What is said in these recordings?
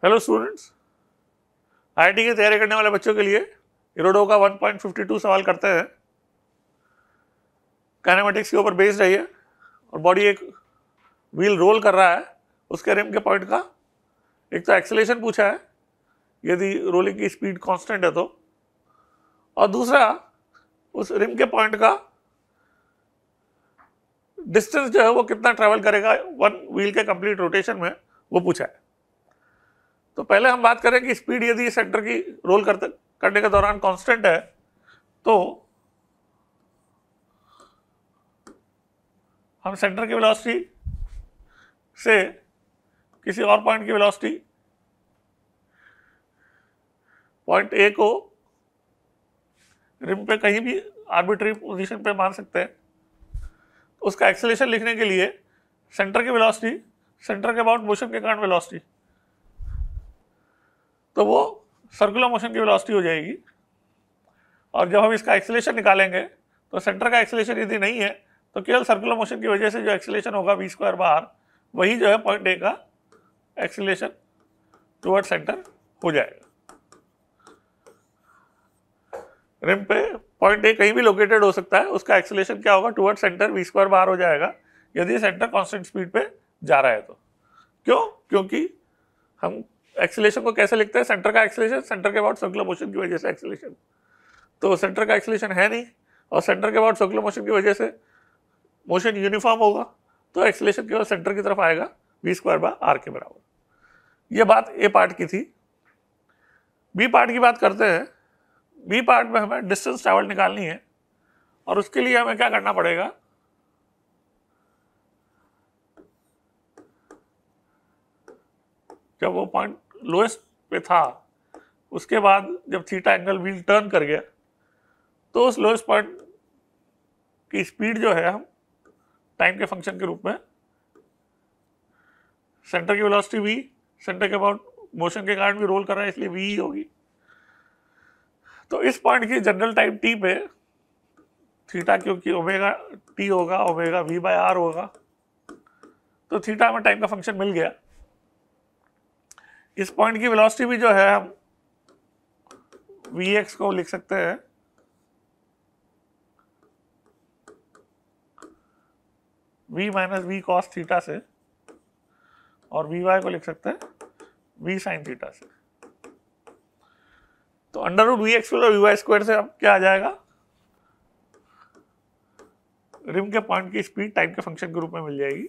Hello students, IIT की तैयारी करने वाले बच्चों के लिए इरोडो का 1.52 सवाल करते हैं। काइनेमेटिक्स के ऊपर बेस्ड है ये, और बॉडी एक व्हील रोल कर रहा है, उसके रिम के पॉइंट का एक तो एक्सेलेरेशन पूछा है यदि रोलिंग की स्पीड कांस्टेंट है तो, और दूसरा उस रिम के पॉइंट का डिस्टेंस जो है वो कितना ट्रेवल करेगा वन व्हील के कंप्लीट रोटेशन में, वो पूछा है। तो पहले हम बात करें कि स्पीड यदि सेंटर की रोल करने के दौरान कांस्टेंट है तो हम सेंटर की वेलोसिटी से किसी और पॉइंट की वेलोसिटी पॉइंट ए को रिम पे कहीं भी आर्बिट्री पोजीशन पे मान सकते हैं। तो उसका एक्सेलेरेशन लिखने के लिए सेंटर की वेलोसिटी सेंटर के अबाउट मोशन के कारण वेलोसिटी, तो वो सर्कुलर मोशन की वेलोसिटी हो जाएगी। और जब हम इसका एक्सेलेरेशन निकालेंगे तो सेंटर का एक्सेलेरेशन यदि नहीं है तो केवल सर्कुलर मोशन की वजह से जो एक्सेलेरेशन होगा v स्क्वायर बाहर, वही जो है पॉइंट ए का एक्सेलेरेशन टुवर्ड सेंटर हो जाएगा। रिम पे पॉइंट ए कहीं भी लोकेटेड हो सकता है, उसका एक्सेलेरेशन क्या होगा टुवर्ड सेंटर v स्क्वायर बाहर हो जाएगा यदि सेंटर कांस्टेंट स्पीड पे जा रहा है तो। क्यों? क्योंकि हम एक्सेलेरेशन को कैसे लिखते हैं, सेंटर का एक्सेलेरेशन सेंटर के अबाउट सर्कुलर मोशन की वजह से एक्सेलेरेशन, तो सेंटर का एक्सेलेरेशन है नहीं और सेंटर के अबाउट सर्कुलर मोशन की वजह से मोशन यूनिफॉर्म होगा, तो एक्सेलेरेशन केवल सेंटर की तरफ आएगा v स्क्वायर बाय r के बराबर। ये बात ए पार्ट की थी। बी पार्ट की बात करते हैं। बी पार्ट में हमें डिस्टेंस ट्रैवल निकालनी है और उसके लिए हमें क्या करना पड़ेगा, जब वो पॉइंट लोएस्ट पे था उसके बाद जब थीटा एंगल व्हील टर्न कर गया तो उस लोएस्ट पॉइंट की स्पीड जो है हम टाइम के फंक्शन के रूप में सेंटर की वेलोसिटी v, सेंटर के अबाउट मोशन के कारण भी रोल कर रहा है इसलिए v ही होगी। तो इस पॉइंट की जनरल टाइम t पे थीटा क्योंकि ओमेगा t होगा, ओमेगा v बाय r होगा, तो थीटा में टाइम का फंक्शन मिल गया। इस पॉइंट की वेलोसिटी भी जो है हम vx को लिख सकते हैं v minus v cos theta से, और वी वाई को लिख सकते हैं v साइन थीटा से। तो अंडर रूट वी एक्स और वी वाई स्क्वायर से अब क्या आ जाएगा, रिम के पॉइंट की स्पीड टाइम के फंक्शन के रूप में मिल जाएगी।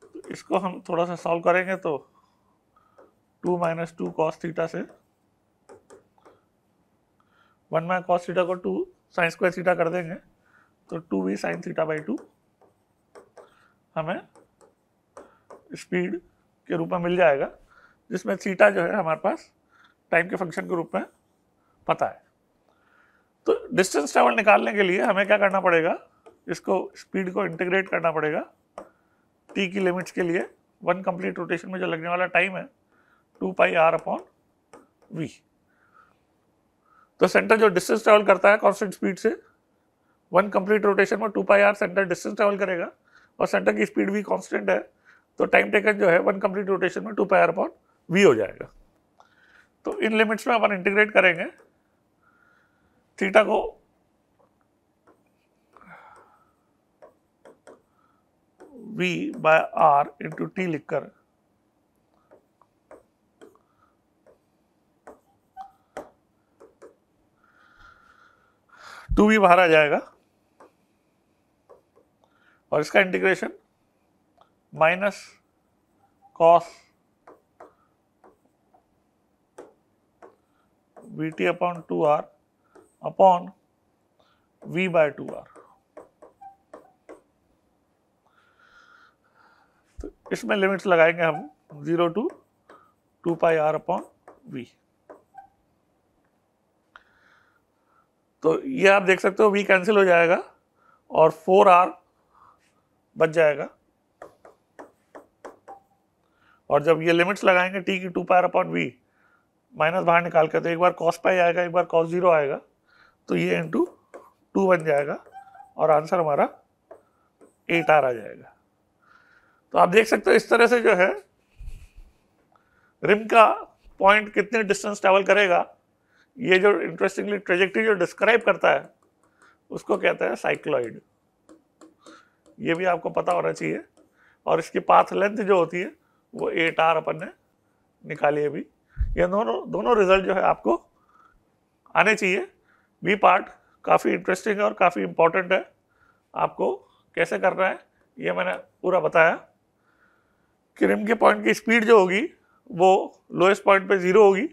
तो इसको हम थोड़ा सा सॉल्व करेंगे तो 2 माइनस 2 कॉस थीटा से 1 माइनस कॉस थीटा को 2 साइन स्क्वायर थीटा कर देंगे तो 2v साइन थीटा बाई 2 हमें स्पीड के रूप में मिल जाएगा, जिसमें थीटा जो है हमारे पास टाइम के फंक्शन के रूप में पता है। तो डिस्टेंस ट्रेवल निकालने के लिए हमें क्या करना पड़ेगा, इसको स्पीड को इंटीग्रेट करना पड़ेगा t की लिमिट्स के लिए। वन कंप्लीट रोटेशन में जो लगने वाला टाइम है 2 पाई r अपॉन v। तो सेंटर जो डिस्टेंस ट्रेवल करता है कांस्टेंट स्पीड से, वन कंप्लीट रोटेशन में 2 pi r centre distance travel करेगा और सेंटर की स्पीड v कांस्टेंट है, तो टाइम टेकन जो है वन कंप्लीट रोटेशन में 2 पाई r अपॉन v हो जाएगा। तो इन लिमिट्स में अपन इंटीग्रेट करेंगे, थीटा को v by r into t लिखकर टू भी बाहर आ जाएगा और इसका integration minus cos v t upon 2r upon v by 2r। तो इसमें लिमिट्स लगाएंगे हम 0 to 2 pi r upon v। तो ये आप देख सकते हो v कैंसिल हो जाएगा और 4r बच जाएगा और जब ये लिमिट्स लगाएंगे t की 2 पावर अपॉन v, माइनस बाहर निकाल के, तो एक बार cos पाई आएगा, एक बार cos 0 आएगा, तो ये इंटू 2 बन जाएगा और आंसर हमारा 8r आ जाएगा। तो आप देख सकते हो इस तरह से जो है रिम का पॉइंट कितने डिस्टेंस ट्रेवल करेगा, ये जो इंटरेस्टिंगली ट्रेजेक्टरी जो डिस्क्राइब करता है उसको कहते हैं साइक्लॉइड। ये भी आपको पता होना चाहिए। और इसकी पाथ लेंथ जो होती है वो 8r अपन ने निकाली है अभी। ये दोनों रिजल्ट जो है आपको आने चाहिए। बी पार्ट काफ़ी इंटरेस्टिंग है और काफ़ी इंपॉर्टेंट है। आपको कैसे करना है ये मैंने पूरा बताया कि रिम के पॉइंट की स्पीड जो होगी वो लोएस्ट पॉइंट पे 0 होगी,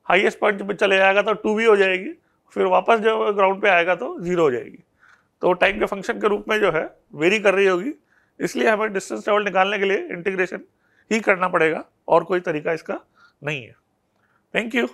हाईएस्ट पॉइंट पे चले जाएगा तो 2v हो जाएगी, फिर वापस जो ग्राउंड पे आएगा तो 0 हो जाएगी। तो टाइम के फंक्शन के रूप में जो है वेरी कर रही होगी, इसलिए हमें डिस्टेंस ट्रेवल निकालने के लिए इंटीग्रेशन ही करना पड़ेगा और कोई तरीका इसका नहीं है। Thank you.